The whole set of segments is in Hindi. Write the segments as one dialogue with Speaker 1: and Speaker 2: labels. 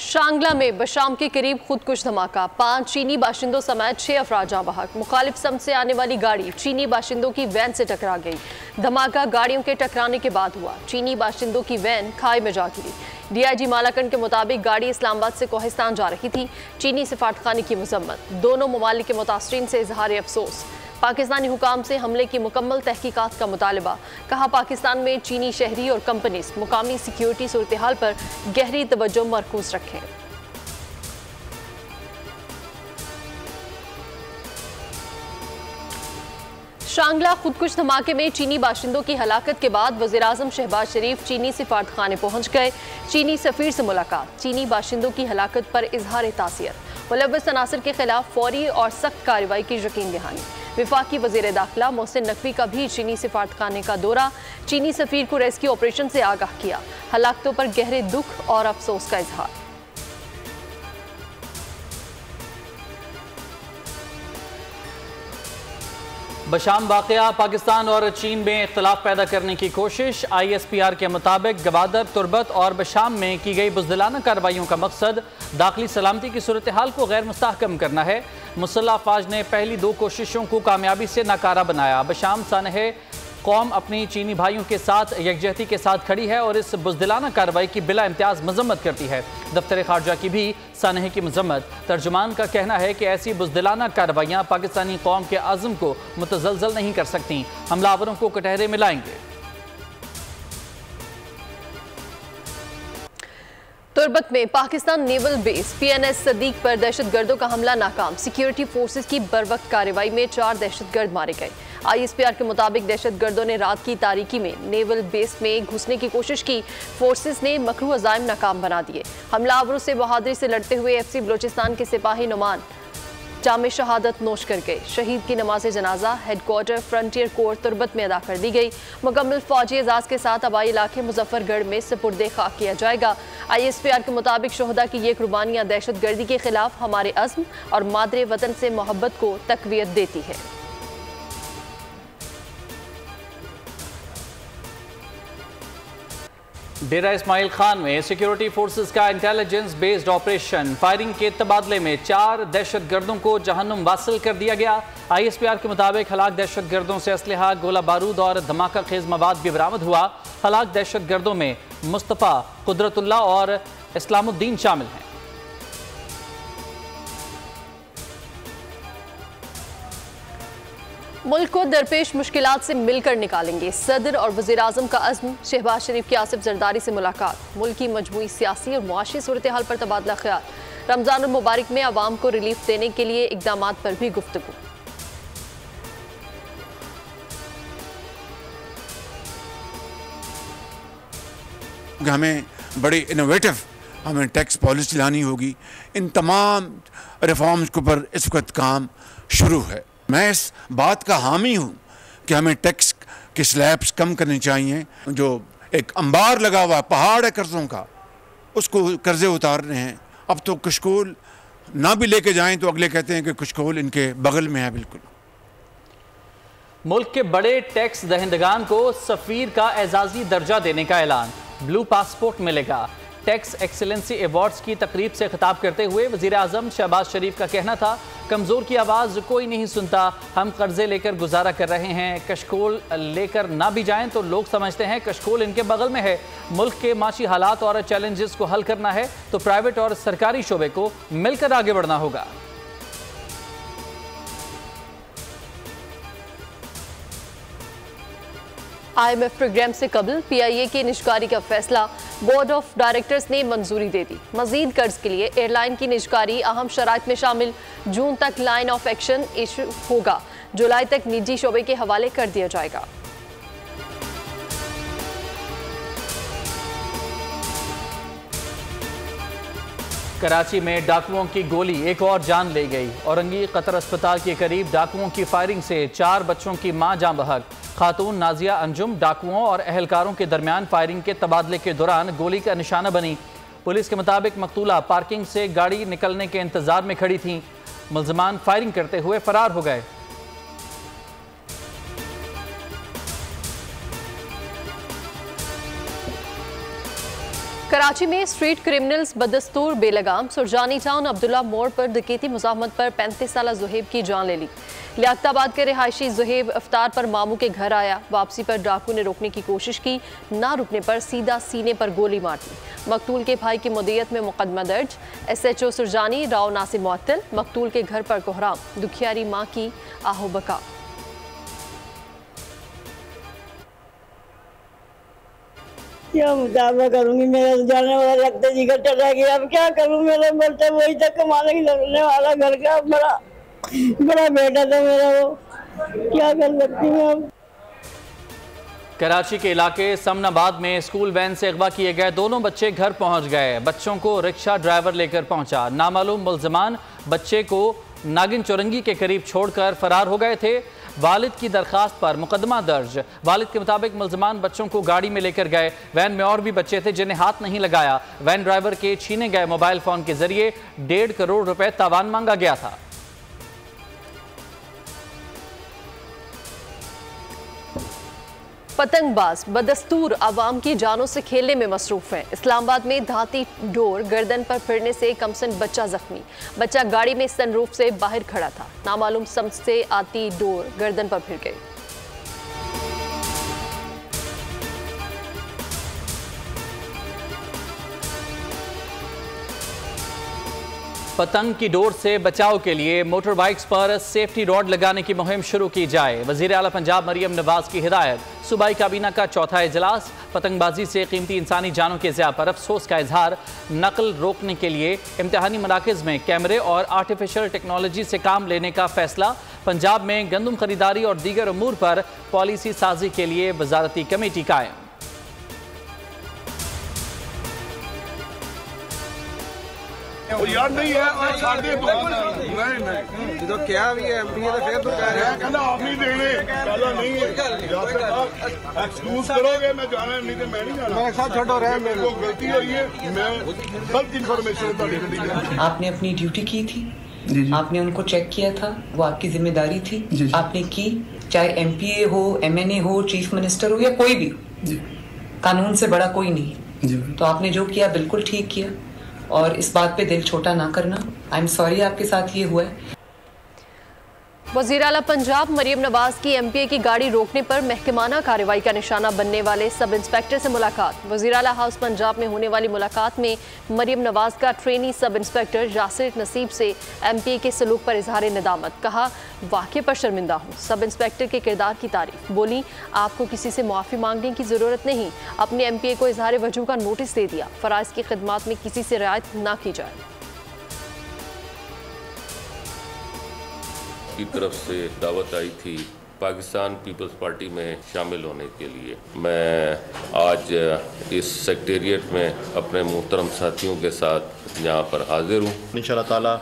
Speaker 1: शांगला में बशाम के करीब खुदकुश धमाका, 5 चीनी बाशिंदों समेत 6 अफराद जाँ बहक। मुखालिफ सम से आने वाली गाड़ी चीनी बाशिंदों की वैन से टकरा गई। धमाका गाड़ियों के टकराने के बाद हुआ। चीनी बाशिंदों की वैन खाई में जा गिरी। डीआईजी मालाकंड के मुताबिक गाड़ी इस्लामाबाद से कोहिस्तान जा रही थी। चीनी सिफारतखाने की मजम्मत, दोनों ममालिक के मुतासरीन से इजहार अफसोस। पाकिस्तानी हुकाम से हमले की मुकम्मल तहकीकात का मुतालबा। कहा पाकिस्तान में चीनी शहरी और कंपनीज मुकामी सिक्योरिटी सूरत हाल पर गहरी तवज्जो मरकूज रखें। शांगला खुदकुश धमाके में चीनी बाशिंदों की हलाकत के बाद वज़ीर-ए-आज़म शहबाज शरीफ चीनी सिफारतखाने पहुंच गए। चीनी सफीर से मुलाकात, चीनी बाशिंदों की हलाकत पर इजहार तासियत, मुलव्वस अनासर के खिलाफ फौरी और सख्त कार्रवाई की यकीन दहानी। विफाकी वज़ीर दाखिला मोहसिन नकवी का भी चीनी सिफारतखाने का दौरा, चीनी सफीर को रेस्क्यू ऑपरेशन से आगाह किया। हलाकतों पर गहरे दुख और अफसोस का इजहार।
Speaker 2: बशाम वाक़या पाकिस्तान और चीन में इख्तलाफ पैदा करने की कोशिश। ISPR के मुताबिक गवादर, तुरबत और बशाम में की गई बुज़दिलाना कार्रवाइयों का मकसद दाखिली सलामती की सूरत हाल को गैर मुस्तहकम करना है। मुसल्लह अफवाज ने पहली 2 कोशिशों को कामयाबी से नाकारा बनाया। बशाम सानहे कौम अपनी चीनी भाइयों के साथ यकजहती के साथ खड़ी है और इस बुज़दिलाना कार्रवाई की बिला इम्तियाज़ मजम्मत करती है। दफ्तर खारजा की भी सानहे की मजम्मत। तर्जुमान का कहना है कि ऐसी बुज़दिलाना कार्रवाइयाँ पाकिस्तानी कौम के अज़्म को मुतज़लज़ल नहीं कर सकती, हमलावरों को कटहरे में लाएंगे।
Speaker 1: तुरबत में Pakistan naval base PNS Sadiq पर दहशतगर्दों का हमला नाकाम। सिक्योरिटी फोर्सेस की बरवक्त कार्रवाई में 4 दहशतगर्द मारे गए। ISPR के मुताबिक दहशतगर्दों ने रात की तारीकी में नेवल बेस में घुसने की कोशिश की। फोर्सेस ने मकरू अज़ाइम नाकाम बना दिए। हमलावरों से बहादुरी से लड़ते हुए FC बलोचिस्तान के सिपाही नुमान जामे शहादत नोश कर गए। शहीद की नमाज जनाजा हेडक्वार्टर फ्रंटियर कोर तुरबत में अदा कर दी गई। मुकम्मल फौजी एजाज के साथ आबाई इलाके मुजफ्फरगढ़ में सुपुर्दे खाक किया जाएगा। ISPR के मुताबिक शोहदा की ये कुर्बानियाँ दहशत गर्दी के खिलाफ हमारे अज़्म और मादरे वतन से मोहब्बत को तक़वियत देती है।
Speaker 2: डेरा इस्माइल खान में सिक्योरिटी फोर्सेस का इंटेलिजेंस बेस्ड ऑपरेशन, फायरिंग के तबादले में 4 दहशतगर्दों को जहन्नुम वासिल कर दिया गया। ISPR के मुताबिक हलाक दहशतगर्दों से असलहा, गोला बारूद और धमाका खेज मवाद भी बरामद हुआ। हलाक दहशतगर्दों में मुस्तफ़ा, कुदरतुल्लाह और इस्लामुद्दीन शामिल हैं।
Speaker 1: मुल्क को दरपेश मुश्किलात से मिलकर निकालेंगे, सदर और वज़ीर-ए-आज़म का अज़्म। शहबाज शरीफ की आसिफ जरदारी से मुलाकात, मुल्क की मजमूई सियासी और मुआशी सूरत हाल पर तबादला ख्याल। रमज़ान मुबारक में आवाम को रिलीफ देने के लिए इक़दामात पर भी गुफ्तगू।
Speaker 3: हमें बड़ी इनोवेटिव हमें टैक्स पॉलिसी लानी होगी। इन तमाम रिफॉर्म्स के ऊपर इस वक्त काम शुरू है। मैं इस बात का हामी हूँ कि हमें टैक्स के स्लैब्स कम करने चाहिए। जो एक अंबार लगा हुआ पहाड़ है कर्ज़ों का, उसको कर्ज़े उतारने हैं। अब तो कशकोल ना भी लेके जाएं तो अगले कहते हैं कि कशकोल इनके बगल में है। बिल्कुल
Speaker 2: मुल्क के बड़े टैक्स दहिंदगान को सफ़ीर का एजाज़ी दर्जा देने का ऐलान, ब्लू पासपोर्ट मिलेगा। टैक्स एक्सीलेंसी अवार्ड्स की तकरीब से खिताब करते हुए वज़ीर-ए-आज़म शहबाज शरीफ का कहना था, कमज़ोर की आवाज़ कोई नहीं सुनता, हम कर्जे लेकर गुजारा कर रहे हैं। कशकोल लेकर ना भी जाएं तो लोग समझते हैं कशकोल इनके बगल में है। मुल्क के माशी हालात और चैलेंजेस को हल करना है तो प्राइवेट और सरकारी शोबे को मिलकर आगे बढ़ना होगा।
Speaker 1: IMF प्रोग्राम से कबल PIA की निजकारी का फैसला, बोर्ड ऑफ डायरेक्टर्स ने मंजूरी दे दी। मजीद कर्ज के लिए एयरलाइन की निजकारी अहम शराइत में शामिल। जून तक लाइन ऑफ एक्शन इशू होगा, जुलाई तक निजी शोबे के हवाले कर दिया जाएगा।
Speaker 2: कराची में डाकुओं की गोली, एक और जान ले गई। औरंगी कतर अस्पताल के करीब डाकुओं की फायरिंग से 4 बच्चों की मां जाँ बहक। खातून नाजिया अंजुम डाकुओं और अहलकारों के दरमियान फायरिंग के तबादले के दौरान गोली का निशाना बनी। पुलिस के मुताबिक मकतूला पार्किंग से गाड़ी निकलने के इंतजार में खड़ी थीं। मुल्ज़िमान फायरिंग करते हुए फरार हो गए।
Speaker 1: कराची में स्ट्रीट क्रिमिनल्स बदस्तूर बेलगाम। सुरजानी टाउन अब्दुल्ला मोड़ पर डकैती मुज़ाहमत पर 35 साला ज़ुहैब की जान ले ली। लियाकताबाद के रिहायशी ज़ुहैब इफ्तार पर मामू के घर आया। वापसी पर डाकू ने रोकने की कोशिश की, ना रुकने पर सीधा सीने पर गोली मार दी। मकतूल के भाई की मुद्दत में मुकदमा दर्ज। SHO सुरजानी राव नासिर मुअत्तल। मकतूल के घर पर कोहराम, दुखियारी माँ की आहो बका।
Speaker 4: क्या मुताबा करूंगी, मेरा जाने वाला लगता जिगर चला गया। अब क्या करूं, मेरा बच्चा वही तक कमाने की लगने वाला, घर का बड़ा बेटा था मेरा, वो क्या कर सकती हूँ अब।
Speaker 2: कराची के इलाके समनाबाद में स्कूल वैन से अगवा किए गए दोनों बच्चे घर पहुंच गए। बच्चों को रिक्शा ड्राइवर लेकर पहुंचा। नामालूम मुल्ज़िमान बच्चे को नागिन चौरंगी के करीब छोड़कर फरार हो गए थे। वालिद की दरखास्त पर मुकदमा दर्ज। वालिद के मुताबिक मुल्ज़िमान बच्चों को गाड़ी में लेकर गए। वैन में और भी बच्चे थे जिन्हें हाथ नहीं लगाया। वैन ड्राइवर के छीने गए मोबाइल फोन के जरिए 1.5 करोड़ रुपए तावान मांगा गया था।
Speaker 1: पतंगबाज बदस्तूर आवाम की जानों से खेलने में मसरूफ हैं। इस्लामाबाद में धाती डोर गर्दन पर फिरने से कमसन बच्चा जख्मी। बच्चा गाड़ी में सनरूफ से बाहर खड़ा था। नामालूम समझ से आती डोर गर्दन पर फिर गई।
Speaker 2: पतंग की डोर से बचाव के लिए मोटर बाइक्स पर सेफ्टी रॉड लगाने की मुहिम शुरू की जाए। वज़ीर आला पंजाब मरियम नवाज की हिदायत। सूबाई काबीना का चौथा इजलास। पतंगबाजी से कीमती इंसानी जानों के ज़िया पर अफसोस का इजहार। नकल रोकने के लिए इम्तिहानी मराकज़ में कैमरे और आर्टिफिशियल टेक्नोलॉजी से काम लेने का फैसला। पंजाब में गंदम खरीदारी और दीगर अमूर पर पॉलिसी साजी के लिए वजारती कमेटी कायम।
Speaker 5: यार नहीं है नहीं तो क्या भी है MPA तो फिर तो कह रहे हैं कहना आप नहीं देने पहला नहीं है एक्सक्यूज करोगे मैं जाना नहीं तो मैं नहीं जाना। मेरे साथ छोड़ो रहे, मेरे को गलती हुई है, मैं गलत इन्फॉर्मेशन
Speaker 6: आपने अपनी ड्यूटी की थी। आपने उनको चेक किया था, वो आपकी जिम्मेदारी थी। आपने की, चाहे MPA हो, MNA हो, चीफ मिनिस्टर हो या कोई भी हो, कानून से बड़ा कोई नहीं। तो आपने जो किया बिल्कुल ठीक किया और इस बात पे दिल छोटा ना करना। आई एम सॉरी आपके साथ ये हुआ है।
Speaker 1: वज़ीर आला पंजाब मरियम नवाज की MPA की गाड़ी रोकने पर महकमाना कार्रवाई का निशाना बनने वाले सब इंस्पेक्टर से मुलाकात। वज़ीर आला हाउस पंजाब में होने वाली मुलाकात में मरियम नवाज का ट्रेनी सब इंस्पेक्टर यासिर नसीब से MPA के सलूक पर इजहार निदामत। कहा, वाक़े पर शर्मिंदा हूँ। सब इंस्पेक्टर के किरदार की तारीफ। बोली, आपको किसी से मुआफ़ी मांगने की ज़रूरत नहीं। अपने MPA को इजहार वजूह का नोटिस दे दिया। फ़राइज़ की खिदमात में किसी से रियायत ना की जाए।
Speaker 7: की तरफ से दावत आई थी पाकिस्तान पीपल्स पार्टी में शामिल होने के लिए। मैं आज इस सेक्रेटेरिएट में अपने मोहतरम साथियों के साथ यहाँ पर हाजिर हूँ।
Speaker 8: इंशाअल्लाह ताला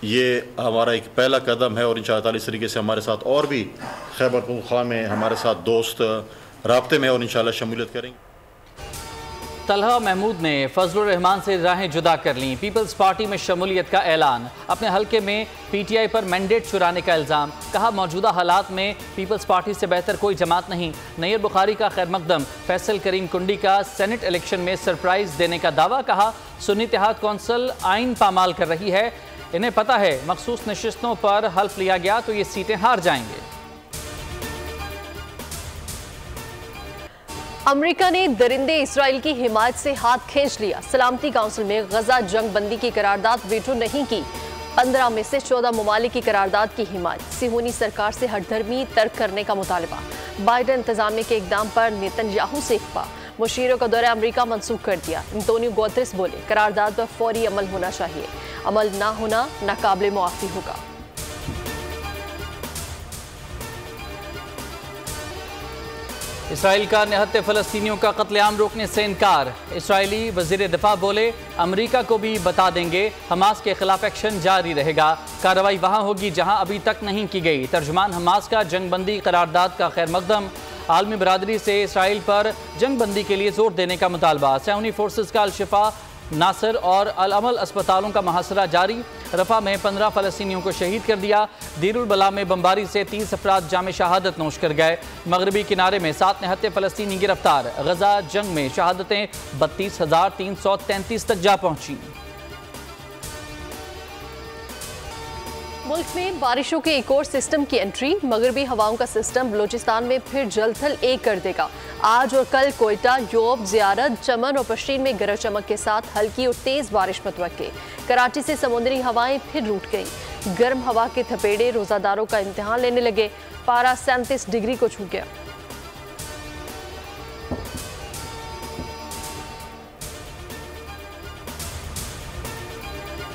Speaker 8: ये हमारा एक पहला कदम है और इंशाअल्लाह ताला इस तरीके से हमारे साथ और भी खैबर पख्तूनख्वा में हमारे साथ दोस्त राब्ते में और इंशाअल्लाह शमूलियत करेंगे।
Speaker 2: तलहा महमूद ने फजलुर रहमान से राहें जुदा कर लीं। पीपल्स पार्टी में शमूलियत का ऐलान। अपने हल्के में PTI पर मैंडेट चुराने का इल्ज़ाम। कहा, मौजूदा हालात में पीपल्स पार्टी से बेहतर कोई जमात नहीं। नैयर बुखारी का खैर मकदम। फैसल करीम कुंडी का सेनेट इलेक्शन में सरप्राइज देने का दावा। कहा, सुन्नी इत्तेहाद कौंसिल आइन पामाल कर रही है। इन्हें पता है मखसूस नशिस्तों पर हल्फ लिया गया तो ये सीटें हार जाएंगे।
Speaker 1: अमेरिका ने दरिंदे इसराइल की हिमायत से हाथ खींच लिया। सलामती काउंसिल में गजा जंग बंदी की करारदाद वीटो नहीं की। 15 में से 14 ममालिक की करारदाद की हिमायत। सिहोनी सरकार से हठधर्मी तर्क करने का मुतालबा। बाइडेन इंतजामिया के इकदाम पर नेतन्याहू से इख्फा। मुशीरों का दौरा अमेरिका मंसूख कर दिया। एंटोनियो गुतेरेस बोले, करारदाद पर फौरी अमल होना चाहिए। अमल ना होना नाकाबिले मुआफ़ी होगा।
Speaker 2: इसराइल का निहत्ते फ़लस्तीनियों का कत्लेआम रोकने से इनकार। इसराइली वज़ीर दिफा बोले, अमेरिका को भी बता देंगे हमास के खिलाफ एक्शन जारी रहेगा। कार्रवाई वहाँ होगी जहाँ अभी तक नहीं की गई। तर्जुमान हमास का जंगबंदी करारदाद का खैर मकदम। आलमी बरादरी से इसराइल पर जंगबंदी के लिए जोर देने का मुतालबा। सैनी फोर्सेस का अल-शिफा नासिर और अल अमल अस्पतालों का मुहासरा जारी। रफा में 15 फ़लस्तीनियों को शहीद कर दिया। दीरुल बला में बमबारी से 30 अफराद जाम शहादत नोश कर गए। मगरबी किनारे में 7 निहत्ते फ़लस्तीनी गिरफ्तार। गजा जंग में शहादतें 32,333 तक जा पहुंची।
Speaker 1: मुल्क में बारिशों के एक और सिस्टम की एंट्री। मगरबी हवाओं का सिस्टम बलूचिस्तान में फिर जलथल एक कर देगा। आज और कल कोयटा, योब, ज़ियारत, चमन और पश्चिम में गरज चमक के साथ हल्की और तेज बारिश मुतवक्के। कराची से समुद्री हवाएं फिर रूठ गई। गर्म हवा के थपेड़े रोजादारों का इम्तिहान लेने लगे। पारा 37 डिग्री को छू गया।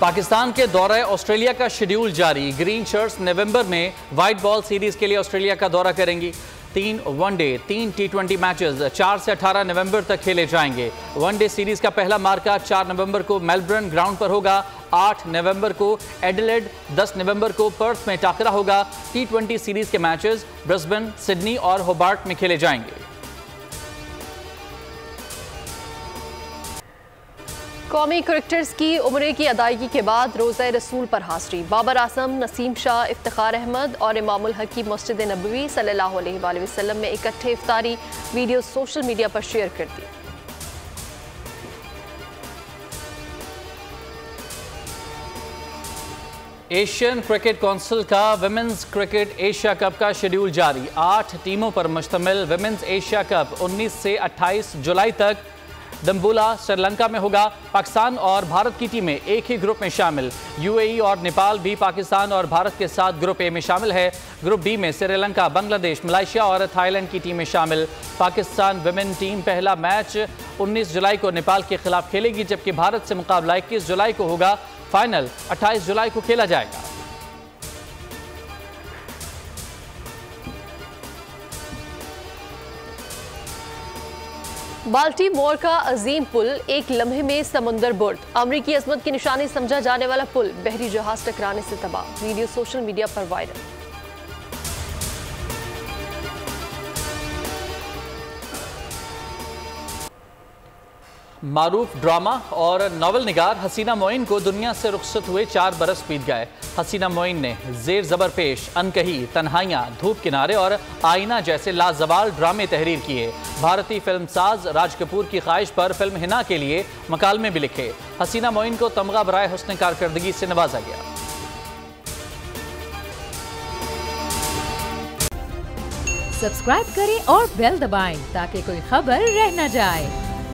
Speaker 2: पाकिस्तान के दौरे ऑस्ट्रेलिया का शेड्यूल जारी। ग्रीन शर्ट्स नवंबर में वाइट बॉल सीरीज के लिए ऑस्ट्रेलिया का दौरा करेंगी। 3 वनडे, 3 T20 मैचेस 4 से 18 नवंबर तक खेले जाएंगे। वनडे सीरीज का पहला मार्का 4 नवंबर को मेलबर्न ग्राउंड पर होगा। 8 नवंबर को एडिलेड, 10 नवंबर को पर्थ में टाकरा होगा। T20 सीरीज के मैचेस ब्रिस्बेन, सिडनी और होबार्ट में खेले जाएंगे।
Speaker 1: कौमी क्रिकेटर्स की उम्रे की अदायगी के बाद रोज़ा रसूल पर हाजिरी। बाबर आजम, नसीम शाह, इफ्तिखार अहमद और इमामुल हक की मस्जिद नबवी सल्लल्लाहु अलैहि वसल्लम में इकट्ठे इफ्तारी वीडियो सोशल मीडिया पर शेयर कर दी।
Speaker 2: एशियन क्रिकेट काउंसिल का विमेंस क्रिकेट एशिया कप का शेड्यूल जारी। 8 टीमों पर मुश्तमिल विमेंस एशिया कप 19 से 28 जुलाई तक दम्बुला, श्रीलंका में होगा। पाकिस्तान और भारत की टीमें एक ही ग्रुप में शामिल। यूएई और नेपाल भी पाकिस्तान और भारत के साथ ग्रुप ए में शामिल है। ग्रुप डी में श्रीलंका, बांग्लादेश, मलेशिया और थाईलैंड की टीमें शामिल। पाकिस्तान विमेन टीम पहला मैच 19 जुलाई को नेपाल के खिलाफ खेलेगी, जबकि भारत से मुकाबला 21 जुलाई को होगा। फाइनल 28 जुलाई को खेला जाएगा।
Speaker 1: बाल्टीमोर का अजीम पुल एक लम्हे में समुंदर बुर्द। अमरीकी अजमत की निशानी समझा जाने वाला पुल बहरी जहाज टकराने से तबाह। वीडियो सोशल मीडिया पर वायरल।
Speaker 2: मारूफ ड्रामा और नॉवल निगार हसीना मोइन को दुनिया से रुखसत हुए 4 बरस बीत गए। हसीना मोइन ने जेर ज़बर पेश, अनकही, तन्हाइयाँ, धूप किनारे और आईना जैसे लाजवाल ड्रामे तहरीर किए। भारतीय फिल्मसाज राज कपूर की ख्वाहिश पर फिल्म हिना के लिए मकालमे भी लिखे। हसीना मोइन को तमगा बराए हुस्न कारकर्दगी से नवाजा गया।
Speaker 9: सब्सक्राइब करें और बेल दबाएं ताकि कोई खबर रह न जाए।